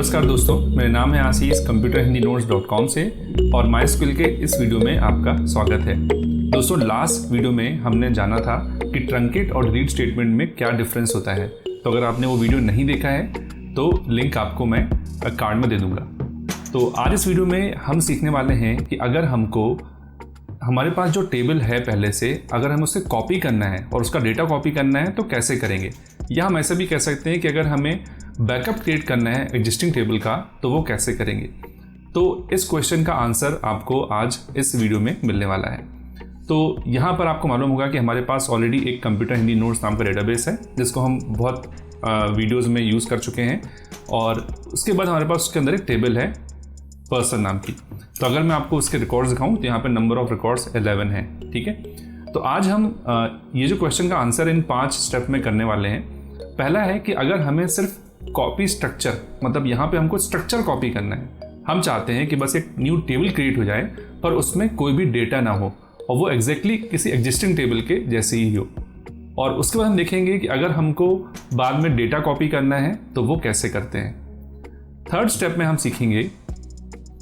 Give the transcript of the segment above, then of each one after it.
नमस्कार दोस्तों, मेरा नाम है आशीष computerhindinotes.com से और MySQL के इस वीडियो में आपका स्वागत है। दोस्तों, लास्ट वीडियो में हमने जाना था कि ट्रंकेट और डिलीट स्टेटमेंट में क्या डिफरेंस होता है। तो अगर आपने वो वीडियो नहीं देखा है तो लिंक आपको मैं कार्ड में दे दूंगा। तो आज इस वीडियो में हम सीखने वाले हैं कि अगर हमारे पास जो टेबल है पहले से, अगर हम उसे कॉपी करना है और उसका डेटा कॉपी करना है तो कैसे करेंगे, या हम ऐसा भी कह सकते हैं कि अगर हमें बैकअप क्रिएट करना है एग्जिस्टिंग टेबल का तो वो कैसे करेंगे। तो इस क्वेश्चन का आंसर आपको आज इस वीडियो में मिलने वाला है। तो यहाँ पर आपको मालूम होगा कि हमारे पास ऑलरेडी एक कंप्यूटर हिंदी नोट्स नाम का डेटाबेस है जिसको हम बहुत वीडियोज़ में यूज़ कर चुके हैं, और उसके बाद हमारे पास उसके अंदर एक टेबल है पर्सन नाम की। तो अगर मैं आपको उसके रिकॉर्ड्स दिखाऊं तो यहाँ पे नंबर ऑफ रिकॉर्ड्स 11 है। ठीक है, तो आज हम ये जो क्वेश्चन का आंसर इन 5 स्टेप में करने वाले हैं। पहला है कि अगर हमें सिर्फ कॉपी स्ट्रक्चर, मतलब यहाँ पे हमको स्ट्रक्चर कॉपी करना है। हम चाहते हैं कि बस एक न्यू टेबल क्रिएट हो जाए पर उसमें कोई भी डेटा ना हो और वो एग्जैक्टली किसी एग्जिस्टिंग टेबल के जैसे ही हो। और उसके बाद हम देखेंगे कि अगर हमको बाद में डेटा कॉपी करना है तो वो कैसे करते हैं। थर्ड स्टेप में हम सीखेंगे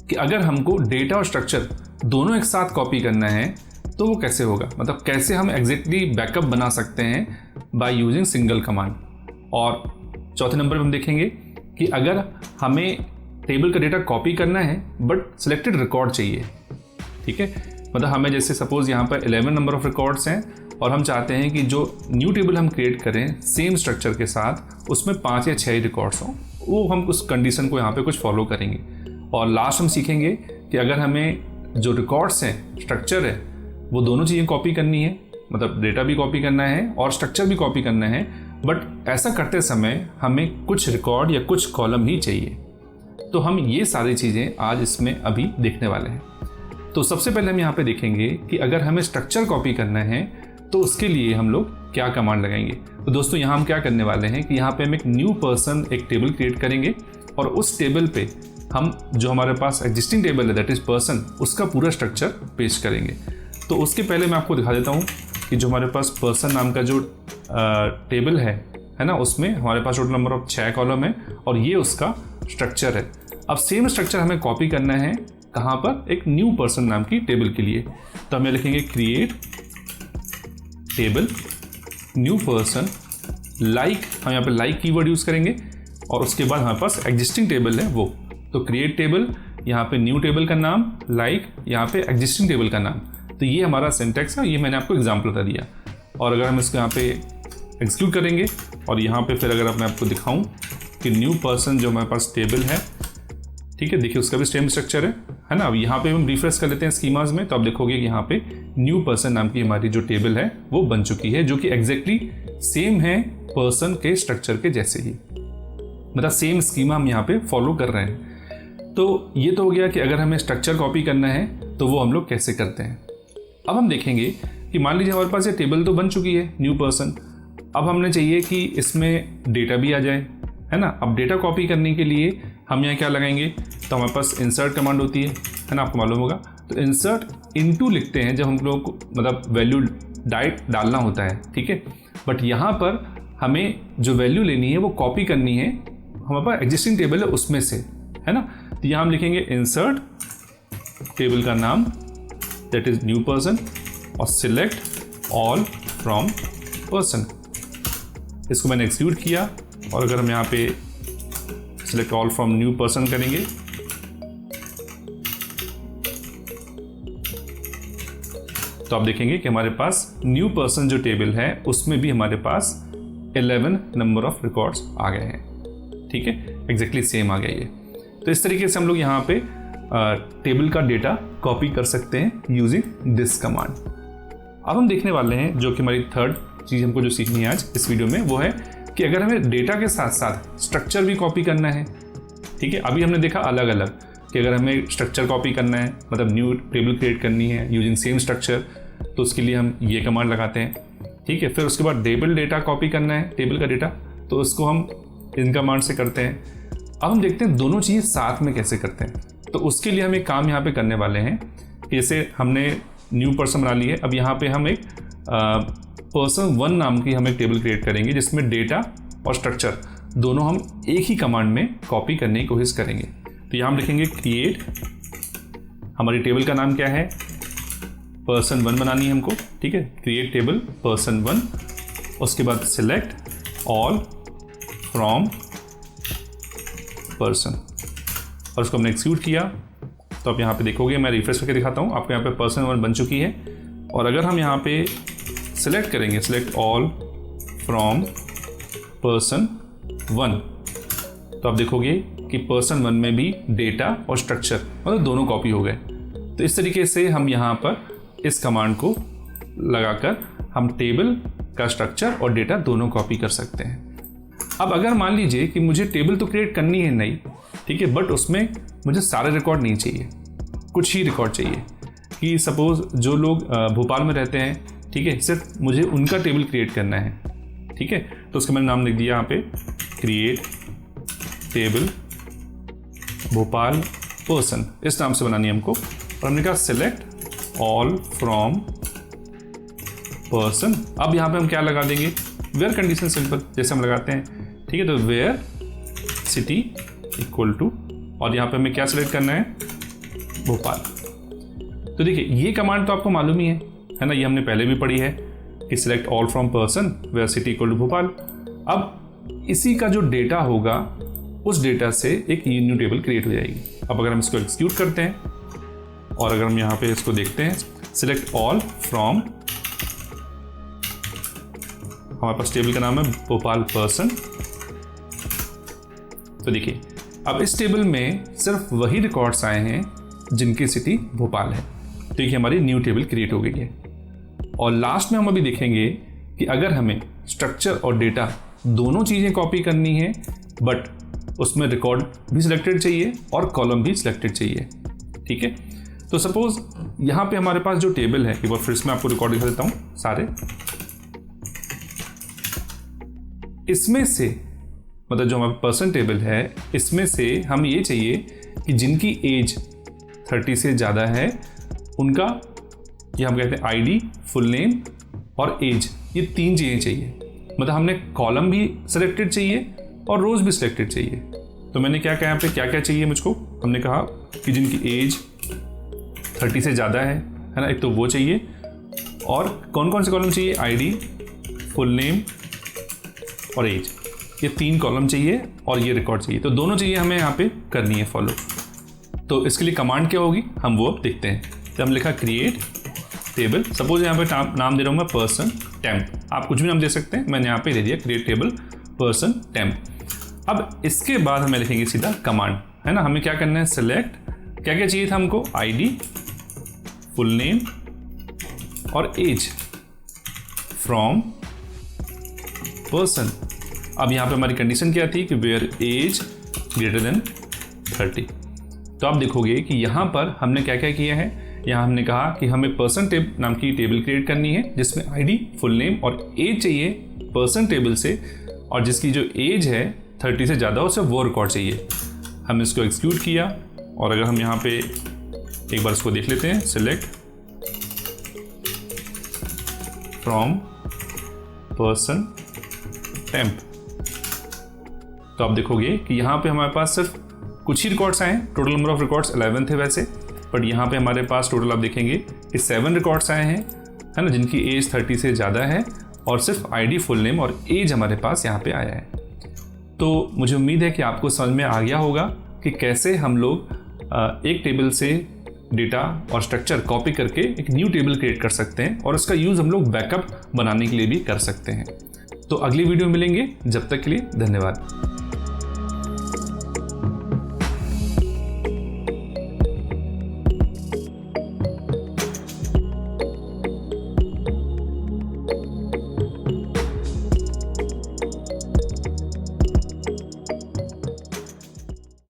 कि अगर हमको डेटा और स्ट्रक्चर दोनों एक साथ कॉपी करना है तो वो कैसे होगा, मतलब कैसे हम एग्जैक्टली बैकअप बना सकते हैं बाय यूजिंग सिंगल कमांड। और चौथे नंबर पर हम देखेंगे कि अगर हमें टेबल का डेटा कॉपी करना है बट सिलेक्टेड रिकॉर्ड चाहिए। ठीक है, मतलब हमें जैसे सपोज यहाँ पर 11 नंबर ऑफ रिकॉर्ड्स हैं और हम चाहते हैं कि जो न्यू टेबल हम क्रिएट करें सेम स्ट्रक्चर के साथ उसमें 5 या 6 रिकॉर्ड्स हों, वो हम उस कंडीशन को यहाँ पे कुछ फॉलो करेंगे। और लास्ट हम सीखेंगे कि अगर हमें जो रिकॉर्ड्स हैं, स्ट्रक्चर है, वो दोनों चीज़ें कॉपी करनी है, मतलब डेटा भी कॉपी करना है और स्ट्रक्चर भी कॉपी करना है, बट ऐसा करते समय हमें कुछ रिकॉर्ड या कुछ कॉलम ही चाहिए। तो हम ये सारी चीज़ें आज इसमें अभी देखने वाले हैं। तो सबसे पहले हम यहाँ पे देखेंगे कि अगर हमें स्ट्रक्चर कॉपी करना है तो उसके लिए हम लोग क्या कमांड लगाएंगे। तो दोस्तों, यहाँ हम क्या करने वाले हैं कि यहाँ पे हम एक न्यू पर्सन एक टेबल क्रिएट करेंगे और उस टेबल पे हम जो हमारे पास एग्जिस्टिंग टेबल है दैट इज़ पर्सन, उसका पूरा स्ट्रक्चर पेश करेंगे। तो उसके पहले मैं आपको दिखा देता हूँ कि जो हमारे पास पर्सन नाम का जो टेबल है ना, उसमें हमारे पास टोटल नंबर ऑफ 6 कॉलम है और ये उसका स्ट्रक्चर है। अब सेम स्ट्रक्चर हमें कॉपी करना है कहाँ पर, एक न्यू पर्सन नाम की टेबल के लिए। तो हमें लिखेंगे create table new person like, हम यहाँ पे लाइक कीवर्ड यूज़ करेंगे और उसके बाद हमारे पास एग्जिस्टिंग टेबल है वो। तो क्रिएट टेबल, यहाँ पे न्यू टेबल का नाम, लाइक यहाँ पे एग्जिस्टिंग टेबल का नाम। तो ये हमारा सिंटैक्स है, ये मैंने आपको एग्जाम्पल बता दिया। और अगर हम इसको यहाँ पे एग्जीक्यूट करेंगे और यहाँ पे फिर अगर मैं आपको दिखाऊं कि न्यू पर्सन जो हमारे पास टेबल है, ठीक है, देखिए उसका भी सेम स्ट्रक्चर है ना। अब यहाँ पे हम रिफ्रेश कर लेते हैं स्कीमाज में, तो आप देखोगे कि यहाँ पे न्यू पर्सन नाम की हमारी जो टेबल है वो बन चुकी है, जो कि एग्जैक्टली सेम है पर्सन के स्ट्रक्चर के जैसे ही, मतलब सेम स्कीमा हम यहाँ पे फॉलो कर रहे हैं। तो ये तो हो गया कि अगर हमें स्ट्रक्चर कॉपी करना है तो वो हम लोग कैसे करते हैं। अब हम देखेंगे कि मान लीजिए हमारे पास ये टेबल तो बन चुकी है न्यू पर्सन, अब हमने चाहिए कि इसमें डेटा भी आ जाए, है ना। अब डेटा कॉपी करने के लिए हम यहाँ क्या लगाएंगे, तो हमारे पास इंसर्ट कमांड होती है ना, आपको मालूम होगा। तो इंसर्ट इनटू लिखते हैं जब हम लोग को मतलब वैल्यू डायरेक्ट डालना होता है, ठीक है। बट यहाँ पर हमें जो वैल्यू लेनी है वो कॉपी करनी है, हमारे पास एग्जिस्टिंग टेबल है उसमें से, है ना। तो यहाँ हम लिखेंगे इंसर्ट टेबल का नाम दैट इज न्यू पर्सन और सिलेक्ट ऑल फ्रॉम पर्सन। इसको मैंने एक्सिक्यूट किया और अगर हम यहाँ पे select all from new person करेंगे तो आप देखेंगे कि हमारे पास न्यू पर्सन जो टेबल है उसमें भी हमारे पास 11 नंबर ऑफ रिकॉर्ड्स आ गए हैं। ठीक है, एग्जैक्टली सेम आ गया ये। तो इस तरीके से हम लोग यहाँ पे टेबल का डेटा कॉपी कर सकते हैं यूजिंग दिस कमांड। अब हम देखने वाले हैं जो कि हमारी थर्ड चीज़ हमको जो सीखनी है आज इस वीडियो में, वो है कि अगर हमें डेटा के साथ साथ स्ट्रक्चर भी कॉपी करना है। ठीक है, अभी हमने देखा अलग अलग कि अगर हमें स्ट्रक्चर कॉपी करना है, मतलब न्यू टेबल क्रिएट करनी है यूजिंग सेम स्ट्रक्चर, तो उसके लिए हम ये कमांड लगाते हैं। ठीक है, फिर उसके बाद टेबल डेटा कॉपी करना है, टेबल का डेटा, तो उसको हम इन कमांड से करते हैं। अब हम देखते हैं दोनों चीज़ साथ में कैसे करते हैं। तो उसके लिए हम एक काम यहाँ पे करने वाले हैं, जैसे हमने न्यू पर्सन बना ली है, अब यहाँ पे हम एक पर्सन 1 नाम की हम एक टेबल क्रिएट करेंगे जिसमें डेटा और स्ट्रक्चर दोनों हम एक ही कमांड में कॉपी करने की कोशिश करेंगे। तो यहाँ हम लिखेंगे क्रिएट, हमारी टेबल का नाम क्या है, person1 बनानी है हमको, ठीक है, क्रिएट टेबल person1। उसके बाद सिलेक्ट ऑल फ्रॉम पर्सन, और उसको हमने एक्सिक्यूट किया। तो आप यहाँ पे देखोगे, मैं रिफ्रेश करके दिखाता हूँ, आपको यहाँ पे person1 बन चुकी है। और अगर हम यहाँ पे सिलेक्ट करेंगे, सिलेक्ट ऑल फ्रॉम person1, तो आप देखोगे कि person1 में भी डेटा और स्ट्रक्चर मतलब दोनों कॉपी हो गए। तो इस तरीके से हम यहाँ पर इस कमांड को लगाकर हम टेबल का स्ट्रक्चर और डेटा दोनों कॉपी कर सकते हैं। अब अगर मान लीजिए कि मुझे टेबल तो क्रिएट करनी है नहीं, ठीक है, बट उसमें मुझे सारे रिकॉर्ड नहीं चाहिए, कुछ ही रिकॉर्ड चाहिए। कि सपोज जो लोग भोपाल में रहते हैं, ठीक है, सिर्फ मुझे उनका टेबल क्रिएट करना है, ठीक है, तो उसका मैंने नाम लिख दिया यहाँ पे क्रिएट टेबल भोपाल पर्सन, इस नाम से बनानी है हमको। और हमने कहा सिलेक्ट ऑल फ्रॉम पर्सन। अब यहाँ पे हम क्या लगा देंगे, वेयर कंडीशन सिंपल जैसे हम लगाते हैं, ठीक है, तो वेयर सिटी इक्वल टू, और यहाँ पे हमें क्या सिलेक्ट करना है, भोपाल। तो देखिए ये कमांड तो आपको मालूम ही है ना, ये हमने पहले भी पढ़ी है कि select all from person where city equal to Bhopal. अब इसी का जो डेटा होगा उस डेटा से एक न्यू टेबल क्रिएट हो जाएगी। अब अगर हम इसको एक्सिक्यूट करते हैं और अगर हम यहाँ पे इसको देखते हैं, सिलेक्ट ऑल फ्रॉम, हमारे पास टेबल का नाम है भोपाल पर्सन। तो देखिए अब इस टेबल में सिर्फ वही रिकॉर्ड्स आए हैं जिनकी सिटी भोपाल है। तो ये हमारी न्यू टेबल क्रिएट हो गई है। और लास्ट में हम अभी देखेंगे कि अगर हमें स्ट्रक्चर और डेटा दोनों चीज़ें कॉपी करनी है, बट उसमें रिकॉर्ड भी सिलेक्टेड चाहिए और कॉलम भी सिलेक्टेड चाहिए, ठीक है। तो सपोज यहाँ पे हमारे पास जो टेबल है, एक बार फिर से मैं आपको रिकॉर्ड दिखा देता हूँ सारे, इसमें से मतलब जो हमारा पर्सन टेबल है, इसमें से हम ये चाहिए कि जिनकी एज 30 से ज़्यादा है उनका, ये हम कहते हैं आईडी, फुल नेम और एज, ये 3 चीज़ें चाहिए। मतलब हमने कॉलम भी सिलेक्टेड चाहिए और रोज भी सिलेक्टेड चाहिए। तो मैंने क्या कहा यहाँ पे, क्या क्या चाहिए मुझको, हमने कहा कि जिनकी एज 30 से ज़्यादा है ना, एक तो वो चाहिए, और कौन कौन से कॉलम चाहिए, आईडी, फुल नेम और एज, ये 3 कॉलम चाहिए और ये रिकॉर्ड चाहिए। तो दोनों चीज़ें हमें यहाँ पे करनी है फॉलो। तो इसके लिए कमांड क्या होगी हम वो अब देखते हैं। तो हम लिखा क्रिएट टेबल, सपोज यहाँ पे नाम दे रहा हूँ मैं पर्सन टेम्प, आप कुछ भी नाम दे सकते हैं, मैंने यहाँ पे दे दिया क्रिएट टेबल पर्सन टेम्प। अब इसके बाद हमें लिखेंगे सीधा कमांड, है ना, हमें क्या करना है, सेलेक्ट, क्या क्या चाहिए था हमको, आईडी, फुल नेम और एज फ्रॉम पर्सन। अब यहाँ पे हमारी कंडीशन क्या थी कि वेयर एज ग्रेटर देन 30। तो आप देखोगे कि यहाँ पर हमने क्या क्या किया है, यहाँ हमने कहा कि हमें पर्सन टेब नाम की टेबल क्रिएट करनी है जिसमें आईडी, फुल नेम और एज चाहिए पर्सन टेबल से, और जिसकी जो एज है 30 से ज़्यादा उसे वो रिकॉर्ड चाहिए। हम इसको एक्सिक्यूट किया और अगर हम यहाँ पे एक बार इसको देख लेते हैं, सिलेक्ट फ्रॉम पर्सन टेम्प, तो आप देखोगे कि यहाँ पे हमारे पास सिर्फ कुछ ही रिकॉर्ड्स आए हैं। टोटल नंबर ऑफ रिकॉर्ड्स 11 थे वैसे, बट यहाँ पे हमारे पास टोटल आप देखेंगे कि 7 रिकॉर्ड्स आए हैं, है ना, जिनकी एज 30 से ज़्यादा है, और सिर्फ आईडी, फुल नेम और एज हमारे पास यहाँ पे आया है। तो मुझे उम्मीद है कि आपको समझ में आ गया होगा कि कैसे हम लोग एक टेबल से डेटा और स्ट्रक्चर कॉपी करके एक न्यू टेबल क्रिएट कर सकते हैं, और उसका यूज़ हम लोग बैकअप बनाने के लिए भी कर सकते हैं। तो अगली वीडियो मिलेंगे, जब तक के लिए धन्यवाद।